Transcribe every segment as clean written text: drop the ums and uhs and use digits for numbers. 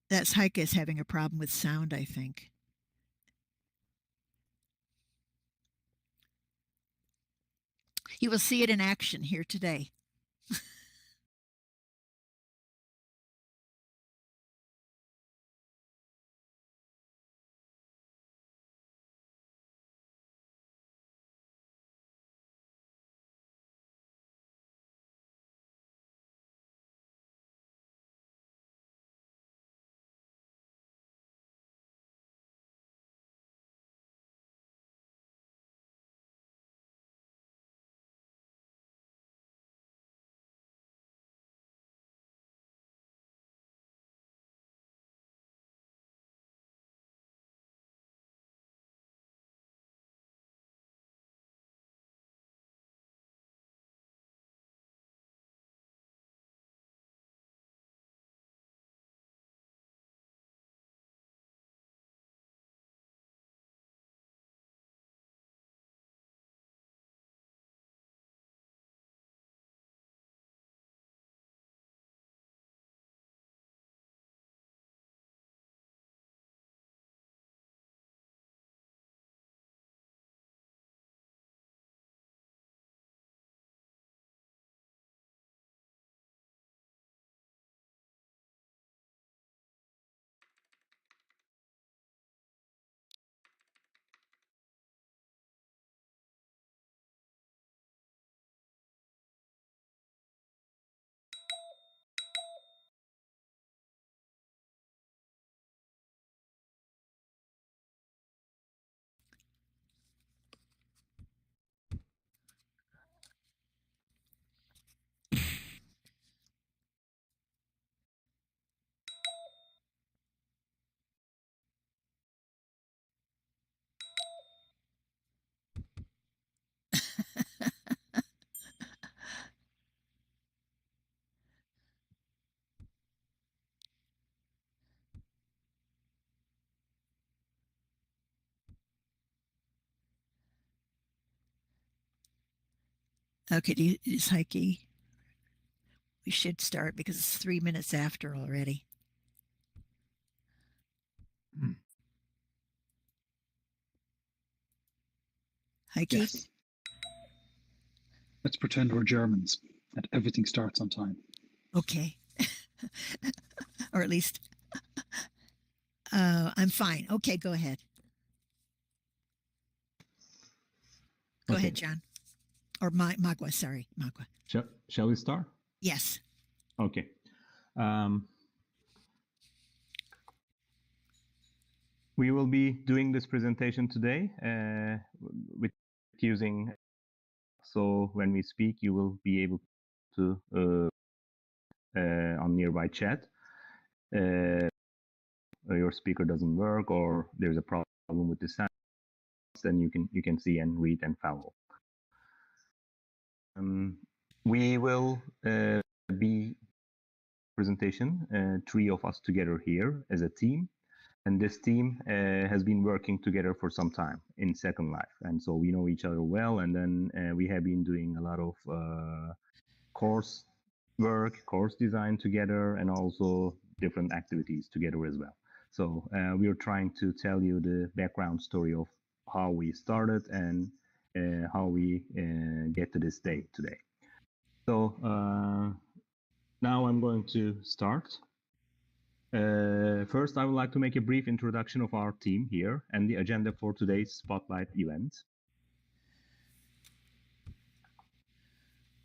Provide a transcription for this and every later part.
That's Heike is having a problem with sound, I think. You will see it in action here today. Okay, is Heike? We should start because it's 3 minutes after already. Heike? Yes. Let's pretend we're Germans and everything starts on time. Okay. Or at least I'm fine. Okay, go ahead. Go ahead, John. Or Magua, sorry, Magua. Shall we start? Yes. Okay. We will be doing this presentation today with using, so when we speak, you will be able to on nearby chat. Your speaker doesn't work or there's a problem with the sound, then you can see and read and follow. We will be presentation 3 of us together here as a team, and this team has been working together for some time in Second Life, and so we know each other well, and then we have been doing a lot of course work, course design together, and also different activities together as well. So we are trying to tell you the background story of how we started and how we get to this day today. So now I'm going to start. First, I would like to make a brief introduction of our team here and the agenda for today's Spotlight event.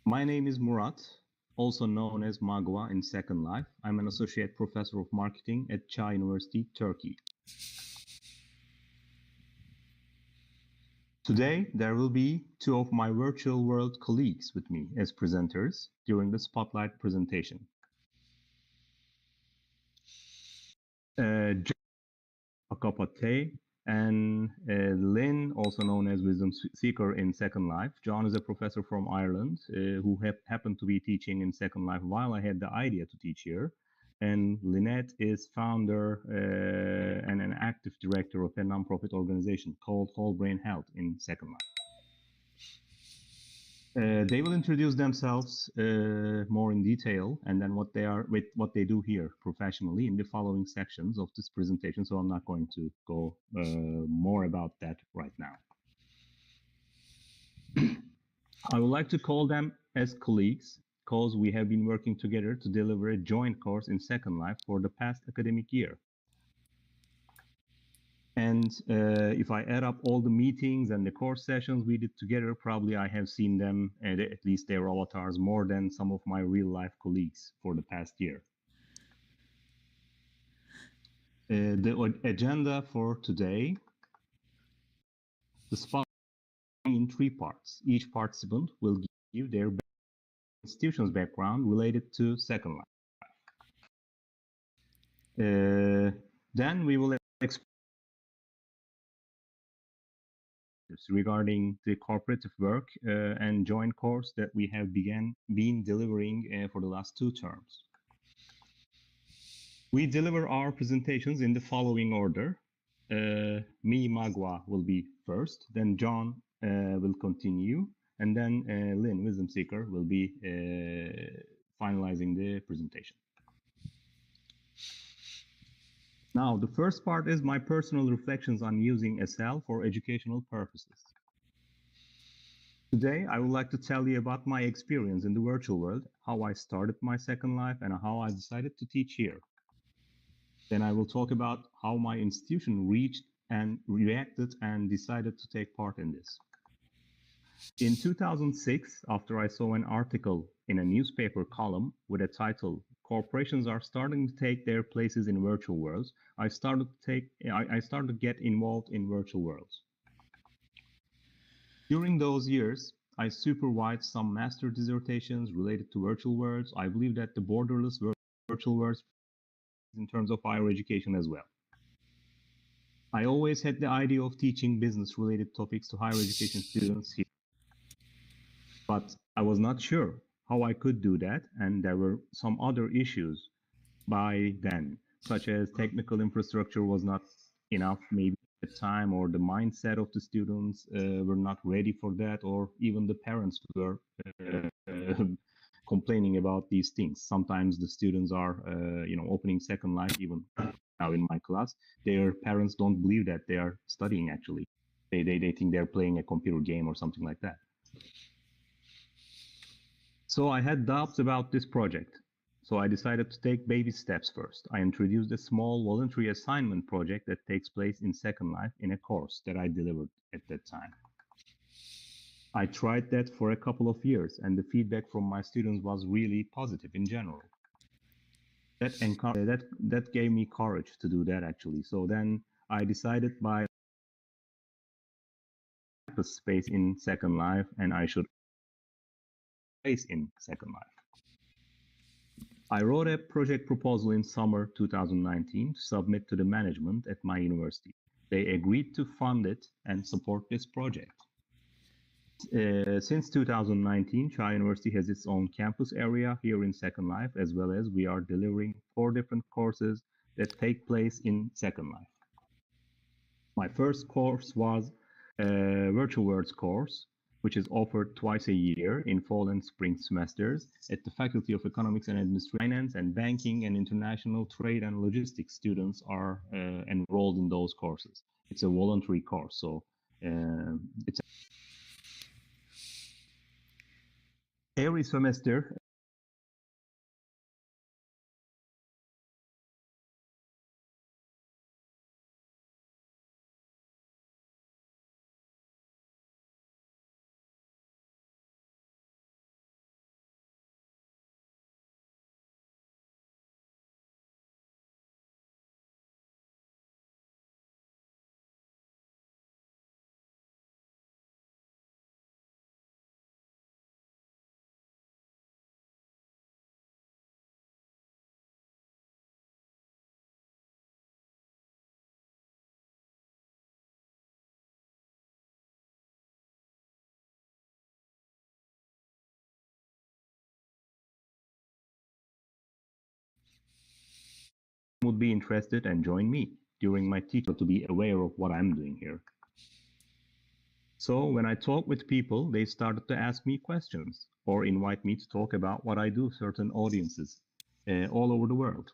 My name is Murat, also known as Magua in Second Life. I'm an associate professor of marketing at Cag University, Turkey. Today, there will be 2 of my virtual world colleagues with me as presenters during the Spotlight presentation. Acuppa and Lynn, also known as Wisdomseeker in Second Life. John is a professor from Ireland who happened to be teaching in Second Life while I had the idea to teach here. And Lynette is founder and an active director of a nonprofit organization called Whole Brain Health in Second Life. They will introduce themselves more in detail and then what they do here professionally in the following sections of this presentation. So I'm not going to go more about that right now. I would like to call them as colleagues because we have been working together to deliver a joint course in Second Life for the past academic year. And if I add up all the meetings and the course sessions we did together, probably I have seen them, at least their avatars, more than some of my real life colleagues for the past year. The agenda for today, the spot in 3 parts. Each participant will give their institution's background related to Second Life. Then we will explore regarding the cooperative work and joint course that we have been delivering for the last 2 terms. We deliver our presentations in the following order. Me, Magua, will be first, then John will continue, and then Lynn, Wisdomseeker, will be finalizing the presentation. Now, the first part is my personal reflections on using SL for educational purposes. Today, I would like to tell you about my experience in the virtual world, how I started my Second Life, and how I decided to teach here. Then I will talk about how my institution reached and reacted and decided to take part in this. In 2006, after I saw an article in a newspaper column with a title, "Corporations are starting to take their places in virtual worlds," I started to get involved in virtual worlds. During those years, I supervised some master dissertations related to virtual worlds. I believe that the borderless virtual worlds in terms of higher education as well. I always had the idea of teaching business-related topics to higher education students here, but I was not sure how I could do that, and there were some other issues by then, such as technical infrastructure was not enough maybe at the time, or the mindset of the students were not ready for that, or even the parents were complaining about these things. Sometimes the students are, opening Second Life, even now in my class, their parents don't believe that they are studying actually. They think they're playing a computer game or something like that. So I had doubts about this project. So I decided to take baby steps first. I introduced a small voluntary assignment project that takes place in Second Life in a course that I delivered at that time. I tried that for a couple of years, and the feedback from my students was really positive in general. That gave me courage to do that actually. So then I decided by space in Second Life, and I should place in Second Life. I wrote a project proposal in summer 2019 to submit to the management at my university. They agreed to fund it and support this project. Since 2019, Chai University has its own campus area here in Second Life, as well as we are delivering 4 different courses that take place in Second Life. My first course was a Virtual Worlds course, which is offered twice a year in fall and spring semesters at the Faculty of Economics and Administration. Finance and Banking and International Trade and Logistics students are enrolled in those courses. It's a voluntary course, so it's every semester. Would be interested and join me during my teacher to be aware of what I'm doing here. So when I talk with people, they started to ask me questions or invite me to talk about what I do, certain audiences all over the world.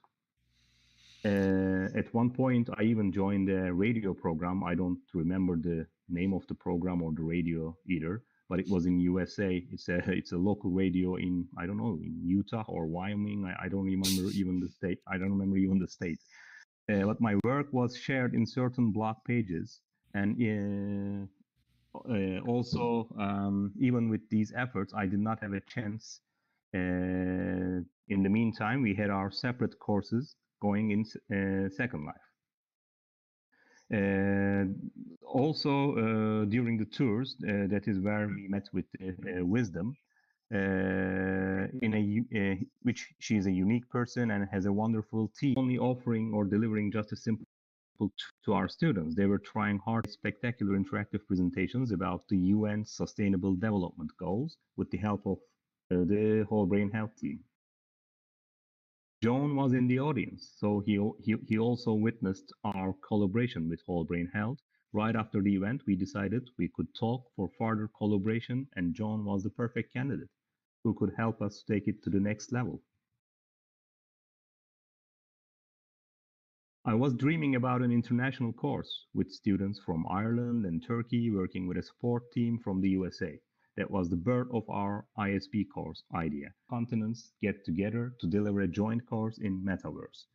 At one point, I even joined a radio program. I don't remember the name of the program or the radio either, but it was in USA. It's a local radio in, I don't know, in Utah or Wyoming. I don't remember even the state. I don't remember even the state. But my work was shared in certain blog pages, and also, even with these efforts, I did not have a chance. In the meantime, we had our separate courses going in Second Life. Also, during the tours, that is where we met with Wisdom, which she is a unique person and has a wonderful team, only offering or delivering just a simple to our students. They were trying hard, spectacular interactive presentations about the UN Sustainable Development Goals with the help of the Whole Brain Health team. John was in the audience, so he also witnessed our collaboration with Whole Brain Health. Right after the event, we decided we could talk for further collaboration, and John was the perfect candidate who could help us take it to the next level. I was dreaming about an international course with students from Ireland and Turkey working with a support team from the USA. That was the birth of our ISP course idea. Continents get together to deliver a joint course in Metaverse.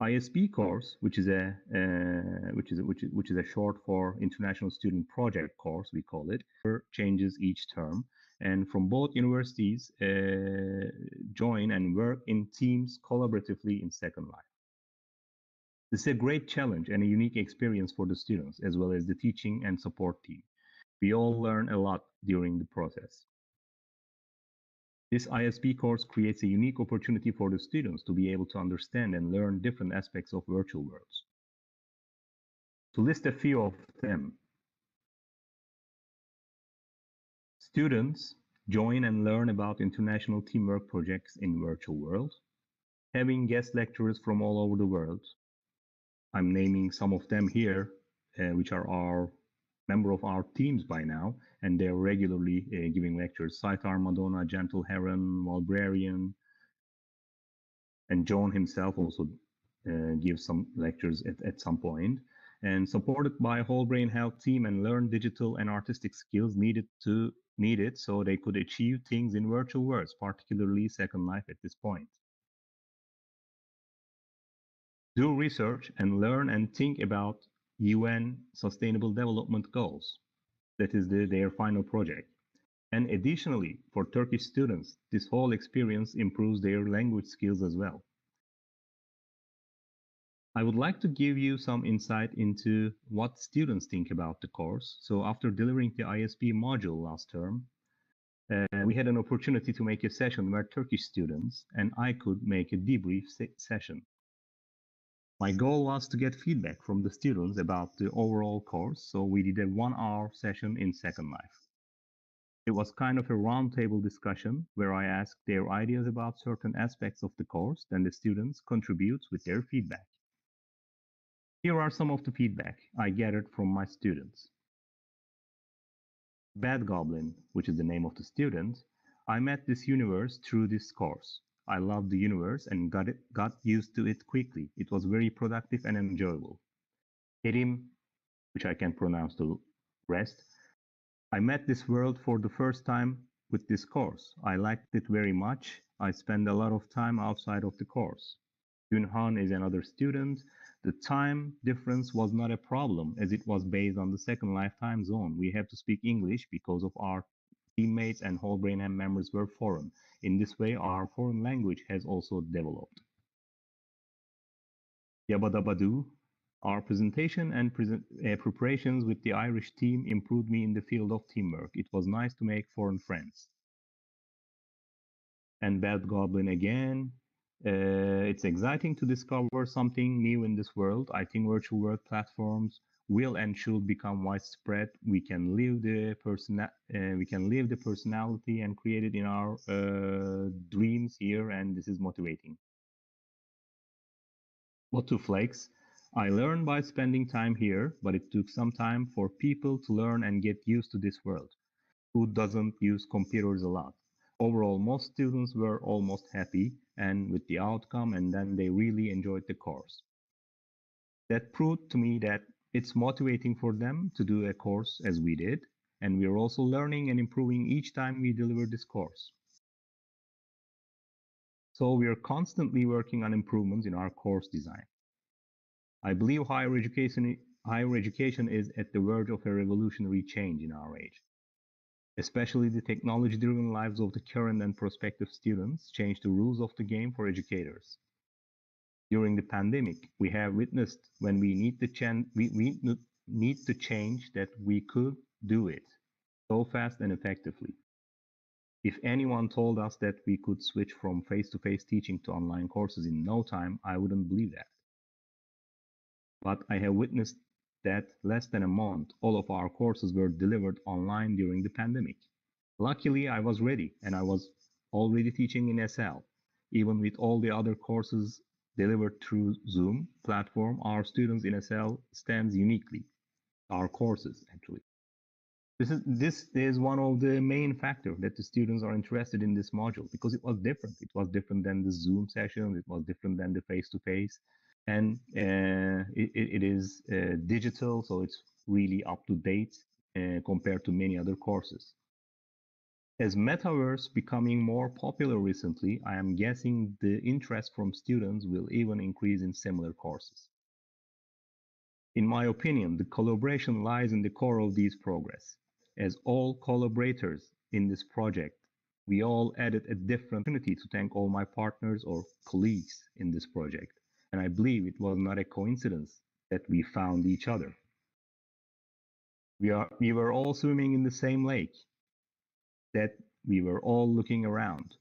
ISP course, which is a short for International Student Project course, we call it, changes each term. And from both universities join and work in teams collaboratively in Second Life. This is a great challenge and a unique experience for the students, as well as the teaching and support team. We all learn a lot during the process. This ISP course creates a unique opportunity for the students to be able to understand and learn different aspects of virtual worlds. To list a few of them, students join and learn about international teamwork projects in virtual world, having guest lecturers from all over the world. I'm naming some of them here, which are our member of our teams by now, and they're regularly giving lectures. Saitar, Madonna, Gentle Heron, Walbrarian, and John himself also gives some lectures at some point. And supported by a Whole Brain Health team and learn digital and artistic skills needed so they could achieve things in virtual worlds, particularly Second Life at this point. Do research and learn and think about UN Sustainable Development Goals. That is their final project. And additionally, for Turkish students, this whole experience improves their language skills as well. I would like to give you some insight into what students think about the course. So after delivering the ISP module last term, we had an opportunity to make a session where Turkish students and I could make a debrief session. My goal was to get feedback from the students about the overall course, so we did a 1-hour session in Second Life. It was kind of a roundtable discussion where I asked their ideas about certain aspects of the course, then the students contribute with their feedback. Here are some of the feedback I gathered from my students. Bad Goblin, which is the name of the student, I met this universe through this course. I loved the universe and got used to it quickly. It was very productive and enjoyable. Kerim, which I can pronounce the rest, I met this world for the first time with this course. I liked it very much. I spent a lot of time outside of the course. Yunhan is another student. The time difference was not a problem as it was based on the Second Life time zone. We had to speak English because of our teammates and Whole Brain Health members were foreign. In this way, our foreign language has also developed. Yabadabadu, our presentation and preparations with the Irish team improved me in the field of teamwork. It was nice to make foreign friends. And Bad Goblin again. It's exciting to discover something new in this world. I think virtual world platforms will and should become widespread. We can live the personality and create it in our dreams here, and this is motivating. What to Flakes? I learned by spending time here, but it took some time for people to learn and get used to this world. Who doesn't use computers a lot? Overall, most students were almost happy and with the outcome, and then they really enjoyed the course. That proved to me that it's motivating for them to do a course as we did, and we're also learning and improving each time we deliver this course. So we are constantly working on improvements in our course design. I believe higher education is at the verge of a revolutionary change in our age. Especially the technology-driven lives of the current and prospective students change the rules of the game for educators. During the pandemic, we have witnessed when we need to change that we could do it so fast and effectively. If anyone told us that we could switch from face-to-face teaching to online courses in no time, I wouldn't believe that. But I have witnessed that less than a month, all of our courses were delivered online during the pandemic. Luckily, I was ready, and I was already teaching in SL. Even with all the other courses delivered through Zoom platform, our students in SL stands uniquely. Our courses, actually. This is one of the main factors that the students are interested in this module, because it was different. It was different than the Zoom session. It was different than the face-to-face. And it is digital, so it's really up to date compared to many other courses. As Metaverse becoming more popular recently, I am guessing the interest from students will even increase in similar courses. In my opinion, the collaboration lies in the core of these progress. As all collaborators in this project, we all added a different opportunity to thank all my partners or colleagues in this project. And I believe it was not a coincidence that we found each other. We were all swimming in the same lake, that we were all looking around.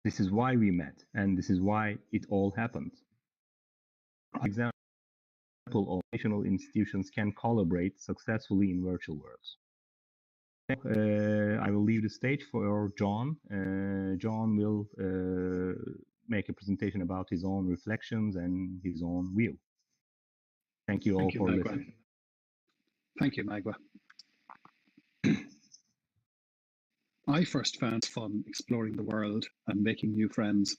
This is why we met, and this is why it all happened. For example, educational institutions can collaborate successfully in virtual worlds. I will leave the stage for John. John will make a presentation about his own reflections and his own view. Thank you all for listening. Thank you, Magua. I first found fun exploring the world and making new friends.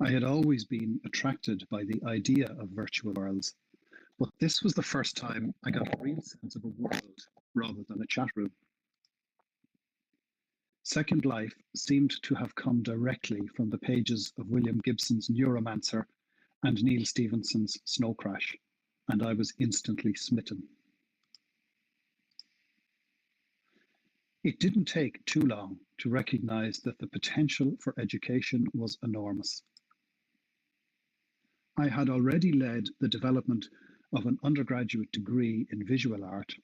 I had always been attracted by the idea of virtual worlds, but this was the first time I got a real sense of a world rather than a chat room. Second Life seemed to have come directly from the pages of William Gibson's Neuromancer and Neil Stephenson's Snow Crash, and I was instantly smitten. It didn't take too long to recognize that the potential for education was enormous. I had already led the development of an undergraduate degree in visual art,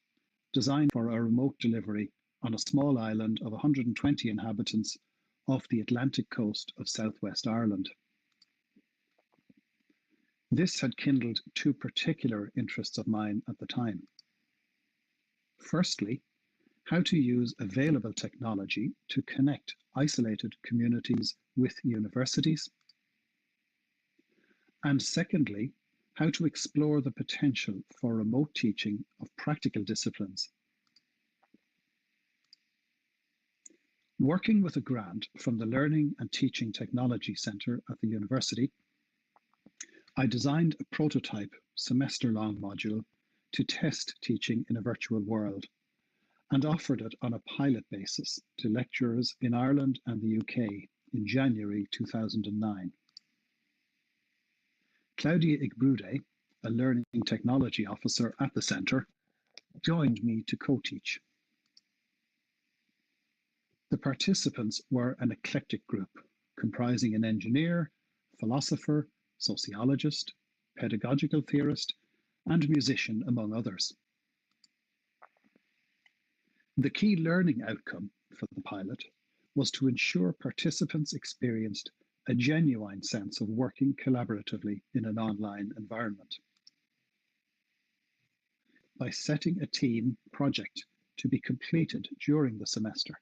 designed for a remote delivery on a small island of 120 inhabitants off the Atlantic coast of southwest Ireland. This had kindled two particular interests of mine at the time. Firstly, how to use available technology to connect isolated communities with universities. And secondly, how to explore the potential for remote teaching of practical disciplines. Working with a grant from the Learning and Teaching Technology Centre at the university, I designed a prototype semester-long module to test teaching in a virtual world, and offered it on a pilot basis to lecturers in Ireland and the UK in January 2009. Claudia Igbrude, a learning technology officer at the centre, joined me to co-teach. The participants were an eclectic group comprising an engineer, philosopher, sociologist, pedagogical theorist, and musician, among others. The key learning outcome for the pilot was to ensure participants experienced a genuine sense of working collaboratively in an online environment. By setting a team project to be completed during the semester,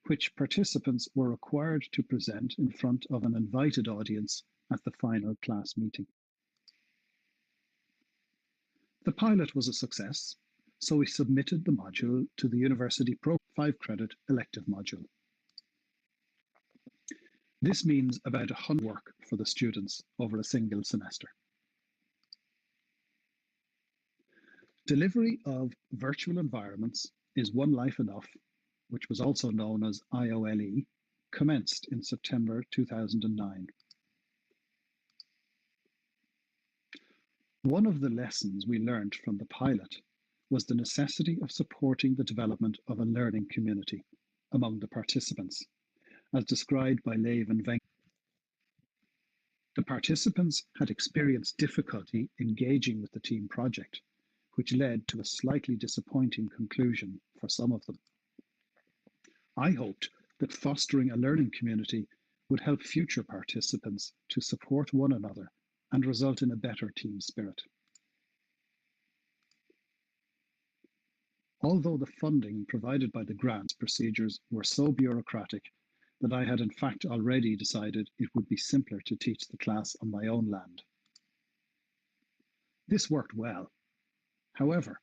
which participants were required to present in front of an invited audience at the final class meeting. The pilot was a success, so we submitted the module to the University Pro 5-credit elective module. This means about 100 work for the students over a single semester. Delivery of virtual environments is One Life Enough, which was also known as IOLE, commenced in September 2009. One of the lessons we learned from the pilot was the necessity of supporting the development of a learning community among the participants, as described by Lev and Venk. The participants had experienced difficulty engaging with the team project, which led to a slightly disappointing conclusion for some of them. I hoped that fostering a learning community would help future participants to support one another and result in a better team spirit. Although the funding provided by the grants procedures were so bureaucratic that I had in fact already decided it would be simpler to teach the class on my own land. This worked well. However,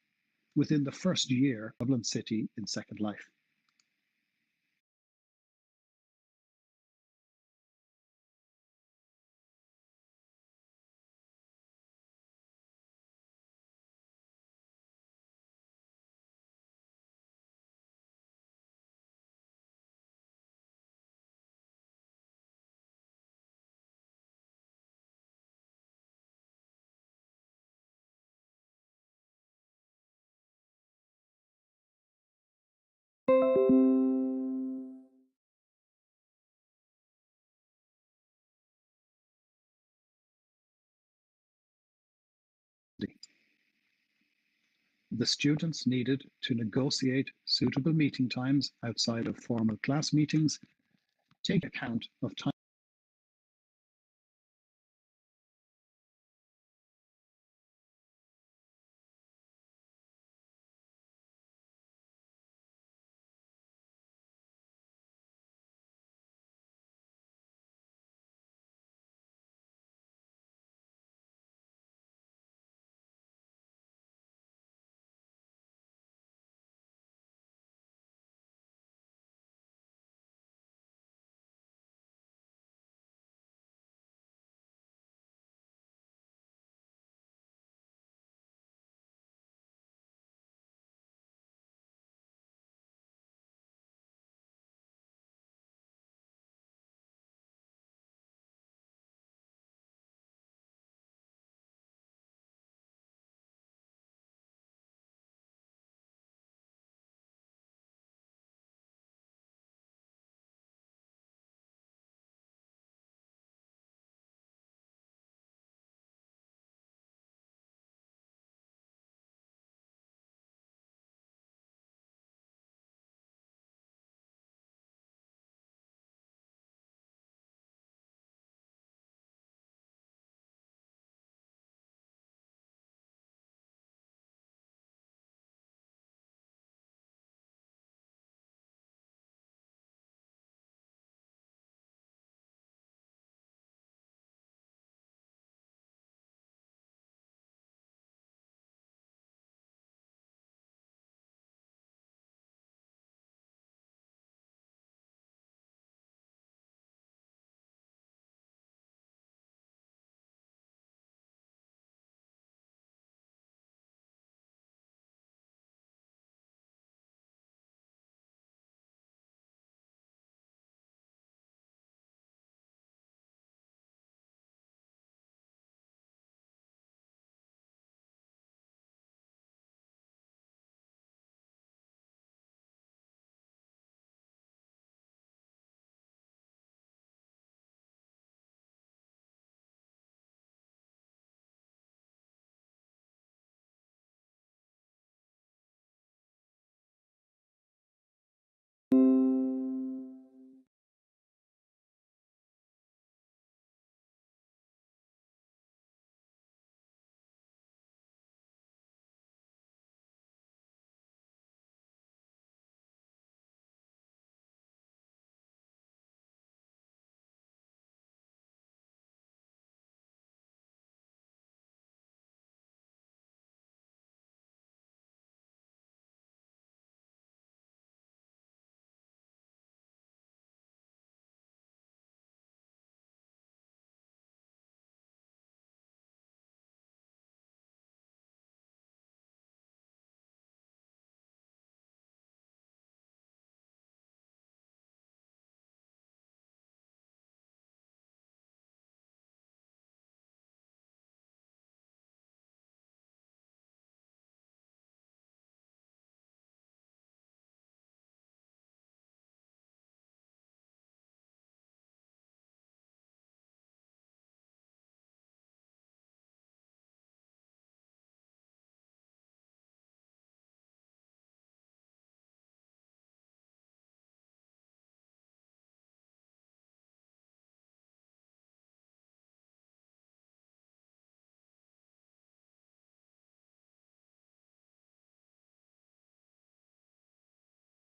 within the first year, Dublin City in Second Life. The students needed to negotiate suitable meeting times outside of formal class meetings, take account of time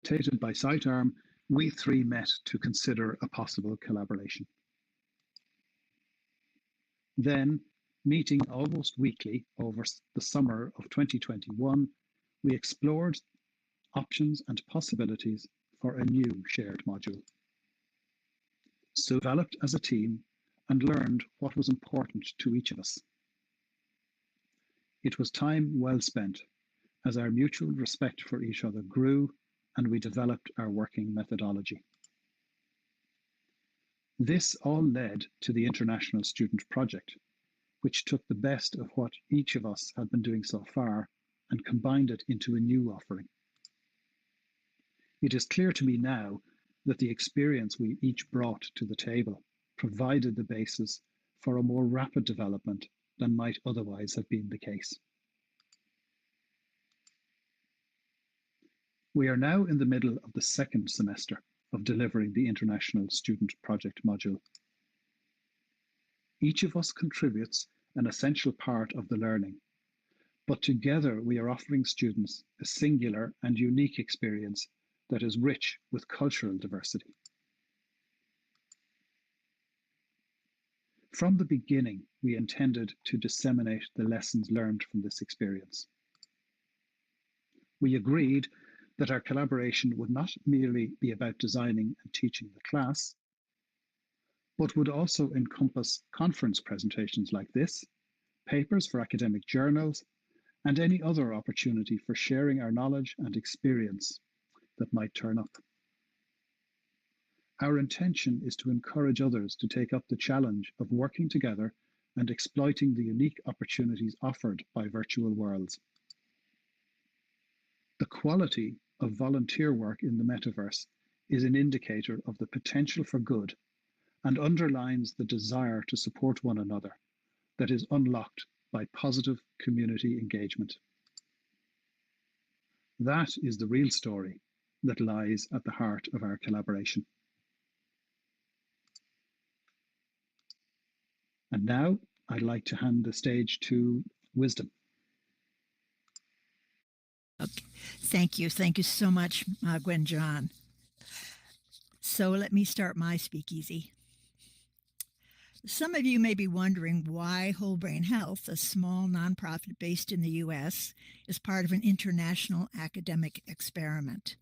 Facilitated by Sidearm, we three met to consider a possible collaboration. Then, meeting almost weekly over the summer of 2021, we explored options and possibilities for a new shared module. So developed as a team and learned what was important to each of us. It was time well spent as our mutual respect for each other grew and we developed our working methodology. This all led to the International Student Project, which took the best of what each of us had been doing so far and combined it into a new offering. It is clear to me now that the experience we each brought to the table provided the basis for a more rapid development than might otherwise have been the case. We are now in the middle of the second semester of delivering the International Student Project module. Each of us contributes an essential part of the learning, but together we are offering students a singular and unique experience that is rich with cultural diversity. From the beginning, we intended to disseminate the lessons learned from this experience. We agreed that our collaboration would not merely be about designing and teaching the class, but would also encompass conference presentations like this, papers for academic journals, and any other opportunity for sharing our knowledge and experience that might turn up. Our intention is to encourage others to take up the challenge of working together and exploiting the unique opportunities offered by virtual worlds. The quality of volunteer work in the metaverse is an indicator of the potential for good and underlines the desire to support one another that is unlocked by positive community engagement. That is the real story that lies at the heart of our collaboration. And now I'd like to hand the stage to Wisdom. Okay. Thank you. Thank you so much, Magua and John. So let me start my speakeasy. Some of you may be wondering why Whole Brain Health, a small nonprofit based in the U.S., is part of an international academic experiment.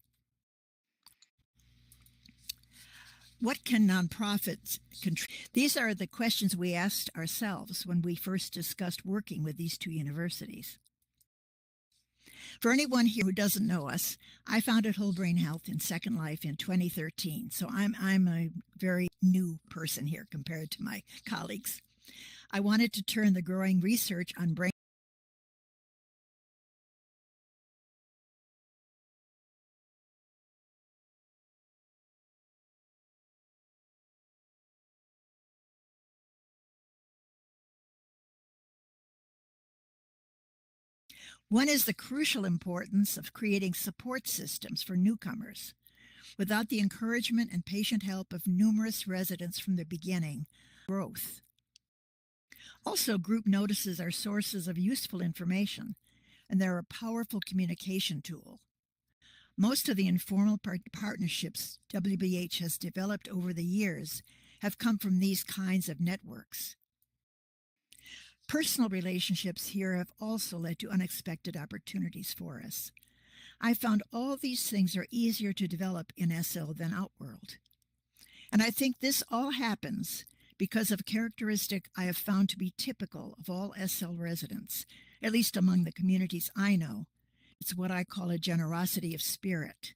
What can nonprofits contribute? These are the questions we asked ourselves when we first discussed working with these two universities. For anyone here who doesn't know us, I founded Whole Brain Health in Second Life in 2013, so I'm a very new person here compared to my colleagues. I wanted to turn the growing research on brain One is the crucial importance of creating support systems for newcomers. Without the encouragement and patient help of numerous residents from the beginning, growth. Also, group notices are sources of useful information, and they're a powerful communication tool. Most of the informal partnerships WBH has developed over the years have come from these kinds of networks. Personal relationships here have also led to unexpected opportunities for us. I found all these things are easier to develop in SL than Outworld. And I think this all happens because of a characteristic I have found to be typical of all SL residents, at least among the communities I know. It's what I call a generosity of spirit.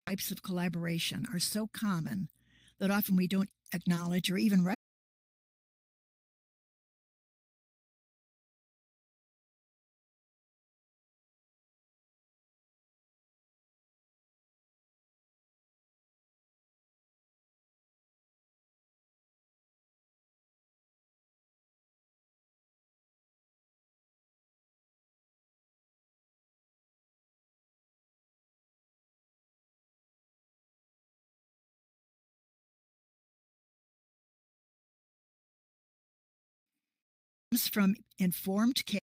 Types of collaboration are so common that often we don't acknowledge or even recognize. From informed care.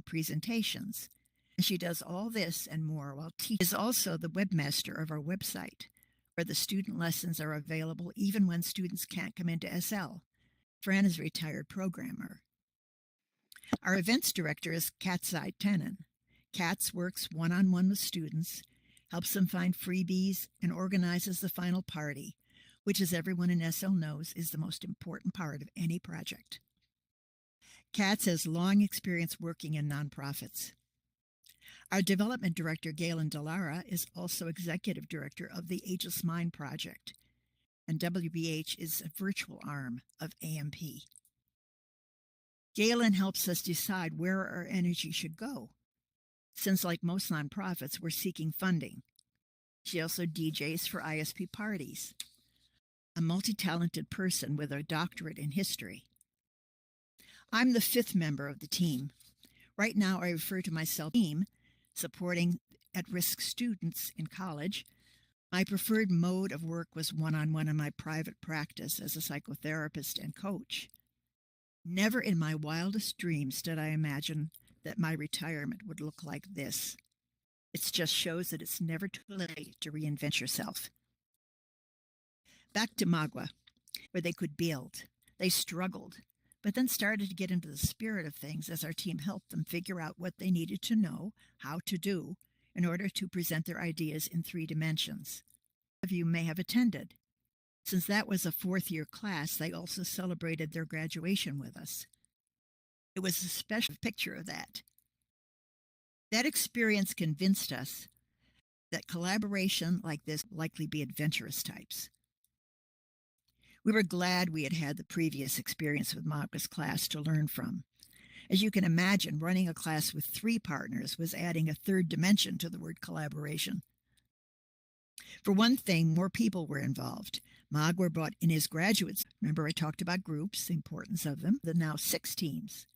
presentations. And she does all this and more while teaching. She is also the webmaster of our website, where the student lessons are available even when students can't come into SL. Fran is a retired programmer. Our events director is Katsai Tenon. Katz works one-on-one with students, helps them find freebies, and organizes the final party, which, as everyone in SL knows, is the most important part of any project. Katz has long experience working in nonprofits. Our development director, Galen Delara, is also executive director of the Ageless Mind Project, and WBH is a virtual arm of AMP. Galen helps us decide where our energy should go, since, like most nonprofits, we're seeking funding. She also DJs for ISP parties, a multi-talented person with a doctorate in history. I'm the fifth member of the team. Right now, I refer to myself as team, supporting at-risk students in college. My preferred mode of work was one-on-one in my private practice as a psychotherapist and coach. Never in my wildest dreams did I imagine that my retirement would look like this. It just shows that it's never too late to reinvent yourself. Back to Magua, where they could build. They struggled, but then started to get into the spirit of things as our team helped them figure out what they needed to know, how to do, in order to present their ideas in 3 dimensions. Some of you may have attended. Since that was a 4th-year class, they also celebrated their graduation with us. It was a special picture of that. That experience convinced us that collaboration like this would likely be adventurous types. We were glad we had had the previous experience with Magua's class to learn from. As you can imagine, running a class with 3 partners was adding a 3rd dimension to the word collaboration. For one thing, more people were involved. Magua brought in his graduates. Remember, I talked about groups, the importance of them. There are now 6 teams.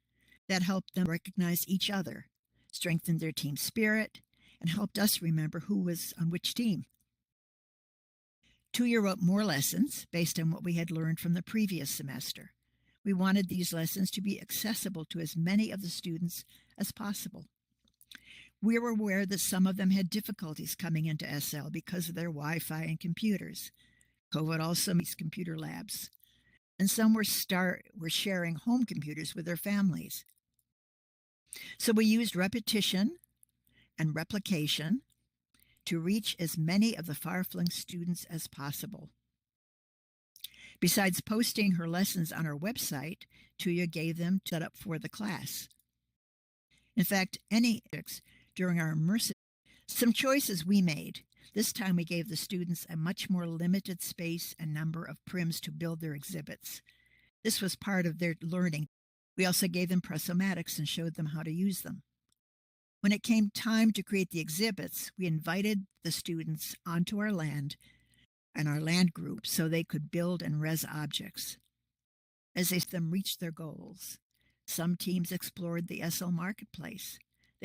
That helped them recognize each other, strengthened their team spirit, and helped us remember who was on which team. 2-year wrote more lessons based on what we had learned from the previous semester. We wanted these lessons to be accessible to as many of the students as possible. We were aware that some of them had difficulties coming into SL because of their Wi-Fi and computers. COVID also makes computer labs. And some were sharing home computers with their families. So we used repetition and replication to reach as many of the far-flung students as possible. Besides posting her lessons on our website, Tuya gave them set up for the class. In fact, during our immersive, some choices we made. This time we gave the students a much more limited space and number of prims to build their exhibits. This was part of their learning. We also gave them pressomatics and showed them how to use them. When it came time to create the exhibits, we invited the students onto our land and our land group so they could build and res objects. As they reached their goals, some teams explored the SL marketplace.